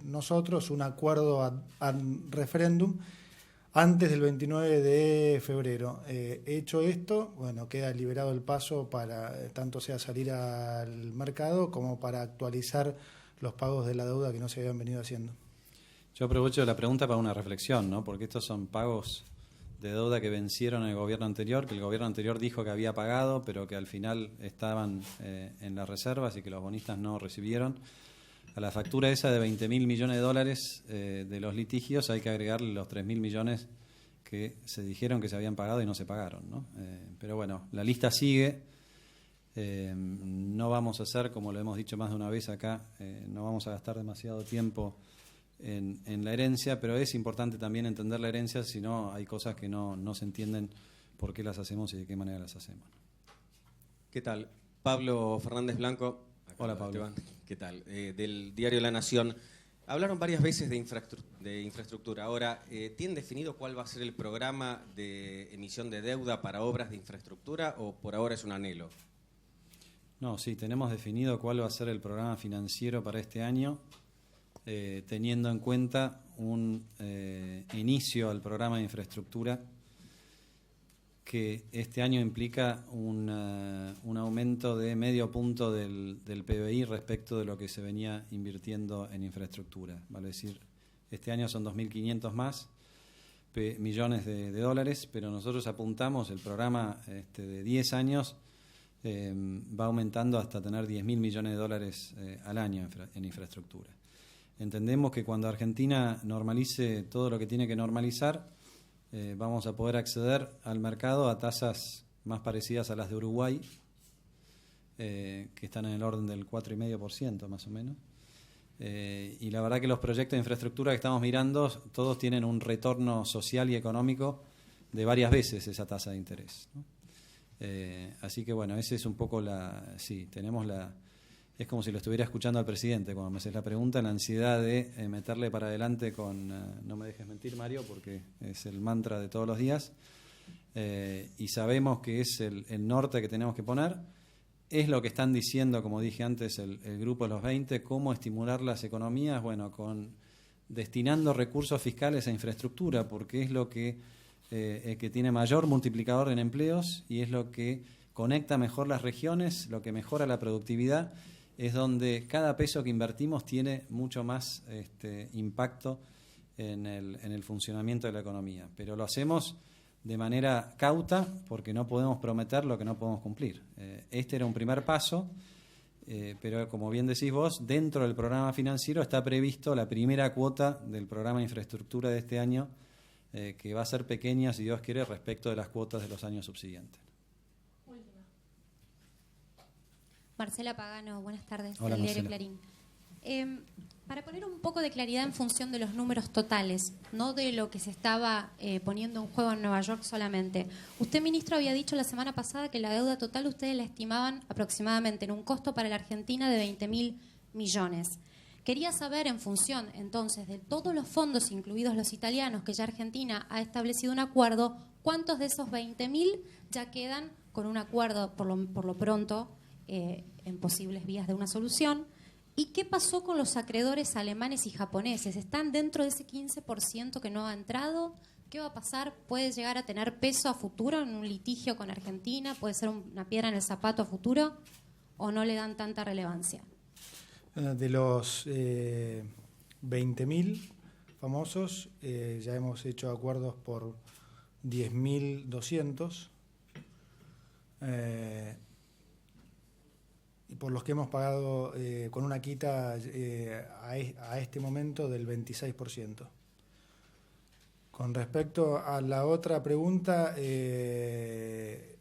nosotros un acuerdo ad referéndum antes del 29 de febrero. Hecho esto, bueno, queda liberado el paso para tanto sea salir al mercado como para actualizar los pagos de la deuda que no se habían venido haciendo. Yo aprovecho la pregunta para una reflexión, ¿no? Porque estos son pagos de deuda que vencieron en el gobierno anterior, que el gobierno anterior dijo que había pagado, pero que al final estaban en las reservas y que los bonistas no recibieron. A la factura esa de 20.000 millones de dólares de los litigios hay que agregarle los 3.000 millones que se dijeron que se habían pagado y no se pagaron, ¿no? Pero bueno, la lista sigue. No vamos a hacer, como lo hemos dicho más de una vez acá, no vamos a gastar demasiado tiempo en la herencia, pero es importante también entender la herencia, si no hay cosas que no se entienden por qué las hacemos y de qué manera las hacemos. ¿Qué tal? Pablo Fernández Blanco. Hola, Pablo. Esteban. ¿Qué tal? Del diario La Nación. Hablaron varias veces de infraestructura. Ahora, ¿tienen definido cuál va a ser el programa de emisión de deuda para obras de infraestructura o por ahora es un anhelo? No, sí, tenemos definido cuál va a ser el programa financiero para este año, teniendo en cuenta un inicio al programa de infraestructura que este año implica un aumento de medio punto del PBI respecto de lo que se venía invirtiendo en infraestructura. Vale decir, este año son 2.500 más millones de dólares, pero nosotros apuntamos el programa de 10 años va aumentando hasta tener 10.000 millones de dólares al año en infraestructura. Entendemos que cuando Argentina normalice todo lo que tiene que normalizar, vamos a poder acceder al mercado a tasas más parecidas a las de Uruguay, que están en el orden del 4,5% más o menos. Y la verdad que los proyectos de infraestructura que estamos mirando, todos tienen un retorno social y económico de varias veces esa tasa de interés, ¿no? Así que bueno, ese es un poco es como si lo estuviera escuchando al presidente cuando me haces la pregunta, la ansiedad de meterle para adelante con, no me dejes mentir, Mario, porque es el mantra de todos los días, y sabemos que es el norte que tenemos que poner, es lo que están diciendo, como dije antes, el grupo de los 20, cómo estimular las economías, bueno, destinando recursos fiscales a infraestructura, porque es lo que tiene mayor multiplicador en empleos y es lo que conecta mejor las regiones, lo que mejora la productividad, es donde cada peso que invertimos tiene mucho más impacto en el funcionamiento de la economía. Pero lo hacemos de manera cauta porque no podemos prometer lo que no podemos cumplir. Este era un primer paso, pero como bien decís vos, dentro del programa financiero está previsto la primera cuota del programa de infraestructura de este año, que va a ser pequeña, si Dios quiere, respecto de las cuotas de los años subsiguientes. Marcela Pagano, buenas tardes, Hola, del diario Marcela. Clarín. Para poner un poco de claridad en función de los números totales, no de lo que se estaba poniendo en juego en Nueva York solamente. Usted, ministro, había dicho la semana pasada que la deuda total ustedes la estimaban aproximadamente en un costo para la Argentina de 20.000 millones. Quería saber, en función, entonces, de todos los fondos, incluidos los italianos, que ya Argentina ha establecido un acuerdo, ¿cuántos de esos 20.000 ya quedan con un acuerdo, por lo pronto, en posibles vías de una solución? ¿Y qué pasó con los acreedores alemanes y japoneses? ¿Están dentro de ese 15% que no ha entrado? ¿Qué va a pasar? ¿Puede llegar a tener peso a futuro en un litigio con Argentina? ¿Puede ser una piedra en el zapato a futuro? ¿O no le dan tanta relevancia? De los 20.000 famosos, ya hemos hecho acuerdos por 10.200, y por los que hemos pagado con una quita a este momento del 26%. Con respecto a la otra pregunta, en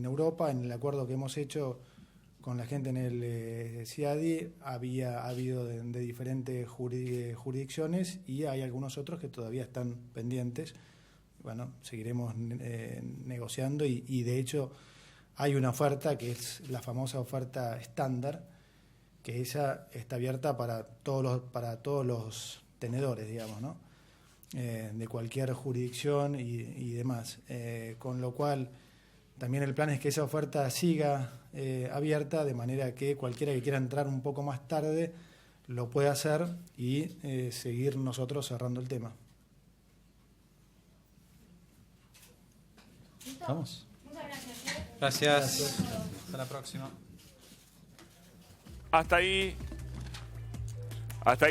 Europa, en el acuerdo que hemos hecho con la gente en el CIADI, ha habido de diferentes jurisdicciones y hay algunos otros que todavía están pendientes. Bueno, seguiremos negociando y de hecho hay una oferta que es la famosa oferta estándar, que esa está abierta para todos los tenedores, digamos, ¿no? De cualquier jurisdicción y demás. Con lo cual, también el plan es que esa oferta siga abierta, de manera que cualquiera que quiera entrar un poco más tarde lo pueda hacer y seguir nosotros cerrando el tema. ¿Vamos? Muchas gracias. Gracias. Hasta la próxima. Hasta ahí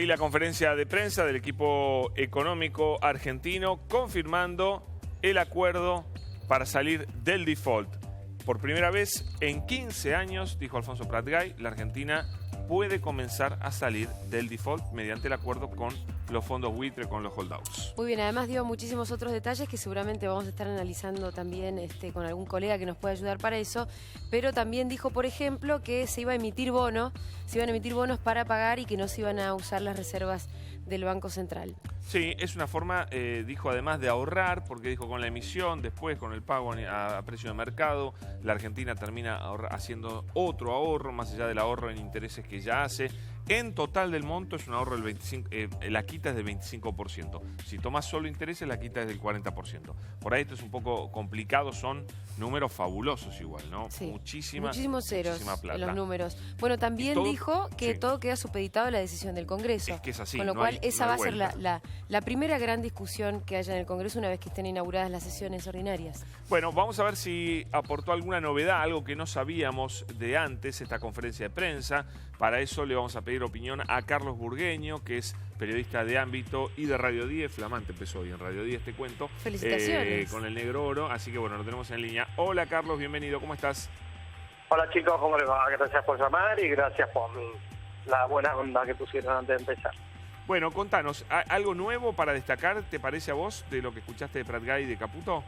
la conferencia de prensa del equipo económico argentino confirmando el acuerdo para salir del default. Por primera vez en 15 años, dijo Alfonso Pratgay, la Argentina puede comenzar a salir del default mediante el acuerdo con los fondos buitre, con los holdouts. Muy bien, además dio muchísimos otros detalles que seguramente vamos a estar analizando también con algún colega que nos pueda ayudar para eso, pero también dijo, por ejemplo, que se iban a emitir bonos para pagar y que no se iban a usar las reservas del Banco Central. Sí, es una forma, dijo, además de ahorrar, porque dijo con la emisión, después con el pago a precio de mercado, la Argentina termina haciendo otro ahorro, más allá del ahorro en intereses que ya hace. En total del monto es un ahorro del 25%, la quita es del 25%. Si tomas solo intereses, la quita es del 40%. Por ahí esto es un poco complicado, son números fabulosos igual, ¿no? Sí. Muchísimos ceros plata. en los números. Bueno, también dijo que todo queda supeditado a la decisión del Congreso. Es que es así. Con lo cual, esa va a ser la primera gran discusión que haya en el Congreso una vez que estén inauguradas las sesiones ordinarias. Bueno, vamos a ver si aportó alguna novedad, algo que no sabíamos de antes, esta conferencia de prensa. Para eso le vamos a pedir opinión a Carlos Burgueño, que es periodista de Ámbito y de Radio 10, flamante, empezó hoy en Radio 10 este cuento. Felicitaciones. Con el Negro Oro, así que bueno, lo tenemos en línea. Hola Carlos, bienvenido, ¿cómo estás? Hola chicos, ¿cómo les va? Gracias por llamar y gracias por la buena onda que pusieron antes de empezar. Bueno, contanos, ¿algo nuevo para destacar, te parece a vos, de lo que escuchaste de Pratgay y de Caputo?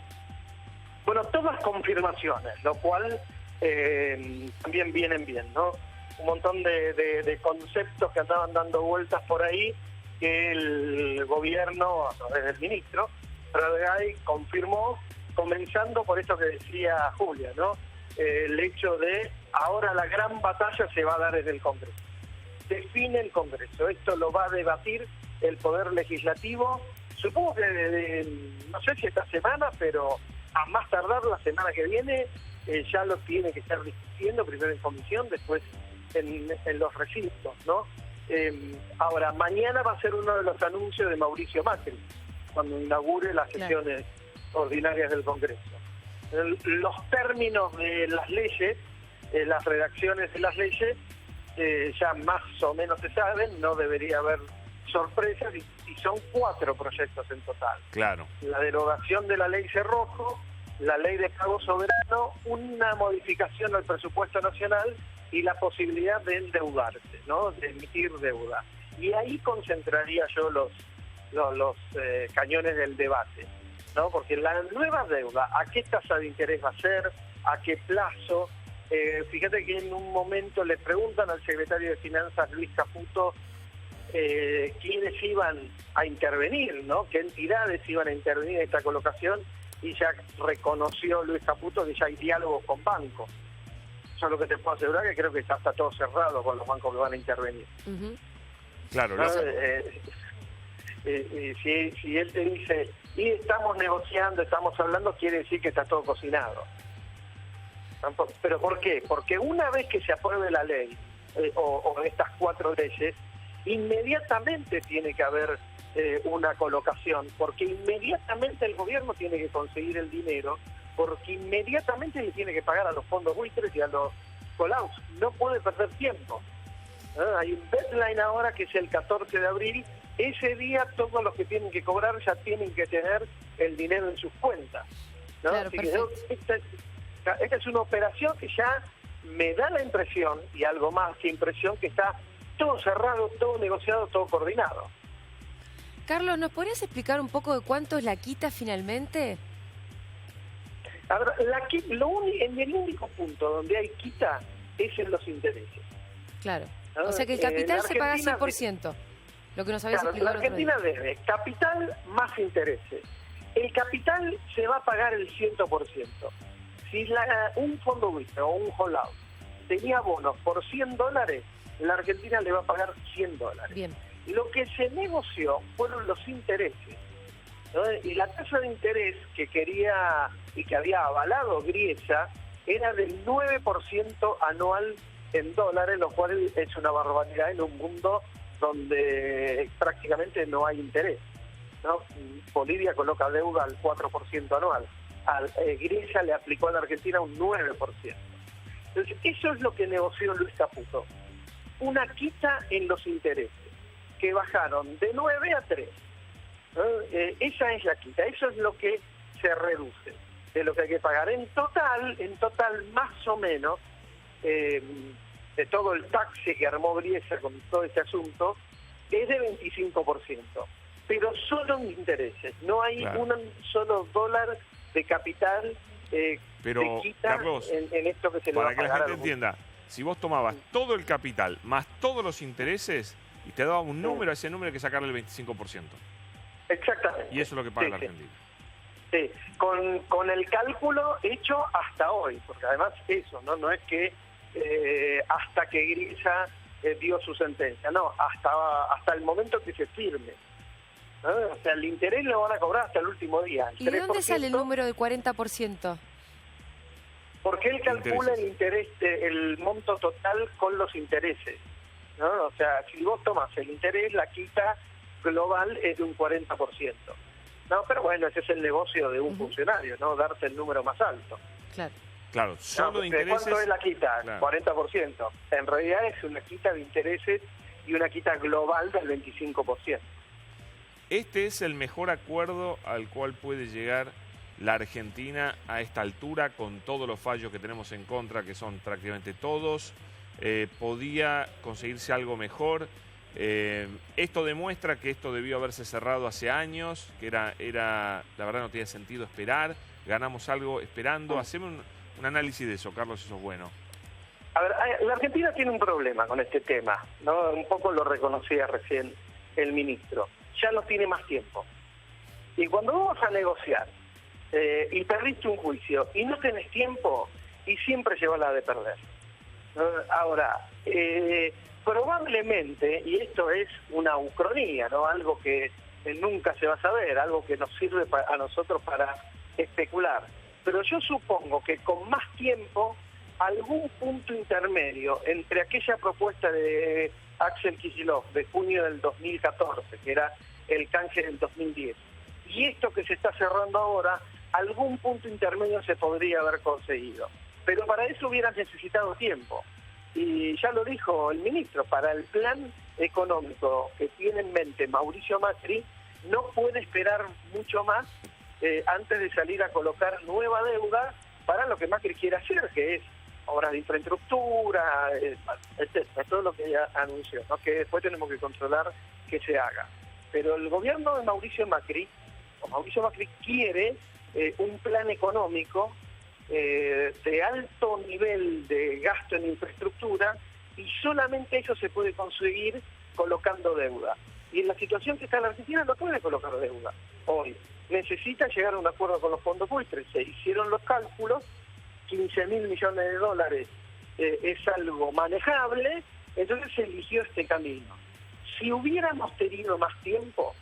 Bueno, todas confirmaciones, lo cual también vienen bien, ¿no? Un montón de conceptos que andaban dando vueltas por ahí que el gobierno, a través del ministro, Pratgay confirmó, comenzando por esto que decía Julia, ¿no? El hecho de ahora la gran batalla se va a dar en el Congreso. Define el Congreso, esto lo va a debatir el Poder Legislativo, supongo que no sé si esta semana, pero a más tardar la semana que viene ya lo tiene que estar discutiendo, primero en comisión, después en los recintos, ¿no? Ahora, mañana va a ser uno de los anuncios de Mauricio Macri, cuando inaugure las sesiones ordinarias del Congreso. Los términos de las leyes, las redacciones de las leyes, ya más o menos se saben, no debería haber sorpresas, y son 4 proyectos en total. Claro. La derogación de la ley Cerrojo, la ley de pago soberano, una modificación al presupuesto nacional y la posibilidad de endeudarse, ¿no? De emitir deuda. Y ahí concentraría yo los cañones del debate, ¿no? Porque la nueva deuda, ¿a qué tasa de interés va a ser? ¿A qué plazo? Fíjate que en un momento le preguntan al secretario de Finanzas, Luis Caputo, quiénes iban a intervenir, ¿no? ¿Qué entidades iban a intervenir en esta colocación? Y ya reconoció Luis Caputo que ya hay diálogo con bancos. Yo lo que te puedo asegurar que creo que ya está todo cerrado con los bancos que van a intervenir. Claro, ¿no? Si él te dice, y estamos negociando, estamos hablando, quiere decir que está todo cocinado. ¿Pero por qué? Porque una vez que se apruebe la ley, o estas 4 leyes, inmediatamente tiene que haber una colocación, porque inmediatamente el gobierno tiene que conseguir el dinero, porque inmediatamente le tiene que pagar a los fondos buitres y a los call-outs. No puede perder tiempo. Hay un deadline ahora que es el 14 de abril. Ese día todos los que tienen que cobrar ya tienen que tener el dinero en sus cuentas, ¿no? Claro, así que esta es una operación que ya me da la impresión, y algo más que impresión, que está todo cerrado, todo negociado, todo coordinado. Carlos, ¿nos podrías explicar un poco de cuánto es la quita finalmente? A ver, en el único punto donde hay quita es en los intereses. Claro. O sea que el capital se paga 100%. Lo que nos habías explicado. La Argentina debe capital más intereses. El capital se va a pagar el 100%. Si un fondo buitre o un holdout tenía bonos por $100, la Argentina le va a pagar $100. Bien. Lo que se negoció fueron los intereses, ¿no? Y la tasa de interés que quería y que había avalado Griesa era del 9% anual en dólares, lo cual es una barbaridad en un mundo donde prácticamente no hay interés, ¿no? Bolivia coloca deuda al 4% anual. Griesa le aplicó a la Argentina un 9%. Entonces, eso es lo que negoció Luis Caputo. Una quita en los intereses, que bajaron de 9 a 3. Esa es la quita, eso es lo que se reduce de lo que hay que pagar. En total más o menos, de todo el taxi que armó Griesa con todo este asunto, es de 25%, pero solo en intereses. No hay un solo dólar de capital pero, de quita, Carlos, en esto que se le va a pagar. Para que la gente entienda, si vos tomabas todo el capital más todos los intereses, y te daba un número, a ese número hay que sacarle el 25%. Exactamente. Y eso es lo que paga la Argentina. Sí, con el cálculo hecho hasta hoy, porque además eso, no es que hasta que Griesa dio su sentencia, no, hasta el momento que se firme. ¿No? O sea, el interés lo van a cobrar hasta el último día. ¿Y de dónde sale el número del 40%? Porque él calcula el interés, el monto total con los intereses, ¿no? O sea, si vos tomas el interés, la quita global es de un 40%. No, pero bueno, ese es el negocio de un funcionario, ¿no? Darse el número más alto. Claro, solo de intereses. ¿Cuánto es la quita? Claro. 40%. En realidad es una quita de intereses y una quita global del 25%. Este es el mejor acuerdo al cual puede llegar la Argentina a esta altura, con todos los fallos que tenemos en contra, que son prácticamente todos. ¿Podía conseguirse algo mejor? Esto demuestra que esto debió haberse cerrado hace años, que era la verdad no tiene sentido esperar. Ganamos algo esperando. Haceme un análisis de eso, Carlos, eso es bueno. A ver, la Argentina tiene un problema con este tema, ¿no? Un poco lo reconocía recién el ministro. Ya no tiene más tiempo. Y cuando vamos a negociar y perdiste un juicio y no tenés tiempo, y siempre llevas la de perder. Ahora, probablemente, y esto es una ucronía, ¿no? Algo que nunca se va a saber, algo que nos sirve a nosotros para especular. Pero yo supongo que con más tiempo, algún punto intermedio entre aquella propuesta de Axel Kicillof de junio del 2014, que era el canje del 2010, y esto que se está cerrando ahora, algún punto intermedio se podría haber conseguido. Pero para eso hubieran necesitado tiempo. Y ya lo dijo el ministro, para el plan económico que tiene en mente Mauricio Macri, no puede esperar mucho más antes de salir a colocar nueva deuda para lo que Macri quiere hacer, que es obras de infraestructura, etcétera, todo lo que ella anunció, ¿no? Que después tenemos que controlar que se haga. Pero el gobierno de Mauricio Macri quiere un plan económico de alto nivel de gasto en infraestructura, y solamente eso se puede conseguir colocando deuda. Y en la situación que está la Argentina no puede colocar deuda hoy. Necesita llegar a un acuerdo con los fondos buitres. Se hicieron los cálculos, 15.000 millones de dólares es algo manejable, entonces se eligió este camino. Si hubiéramos tenido más tiempo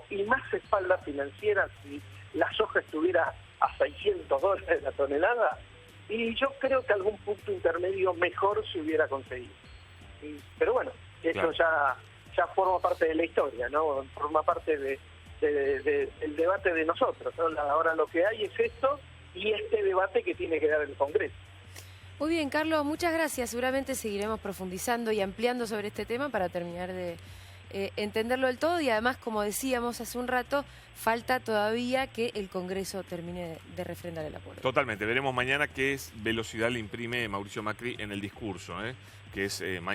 y más espalda financiera, si la soja estuviera a $600 la tonelada, y yo creo que algún punto intermedio mejor se hubiera conseguido. Pero bueno, eso ya forma parte de la historia, ¿no? Forma parte del debate de nosotros, ¿no? Ahora lo que hay es esto y este debate que tiene que dar el Congreso. Muy bien, Carlos, muchas gracias. Seguramente seguiremos profundizando y ampliando sobre este tema para terminar de entenderlo del todo, y además, como decíamos hace un rato, falta todavía que el Congreso termine de refrendar el acuerdo. Totalmente. Veremos mañana qué velocidad le imprime Mauricio Macri en el discurso, que es mañana.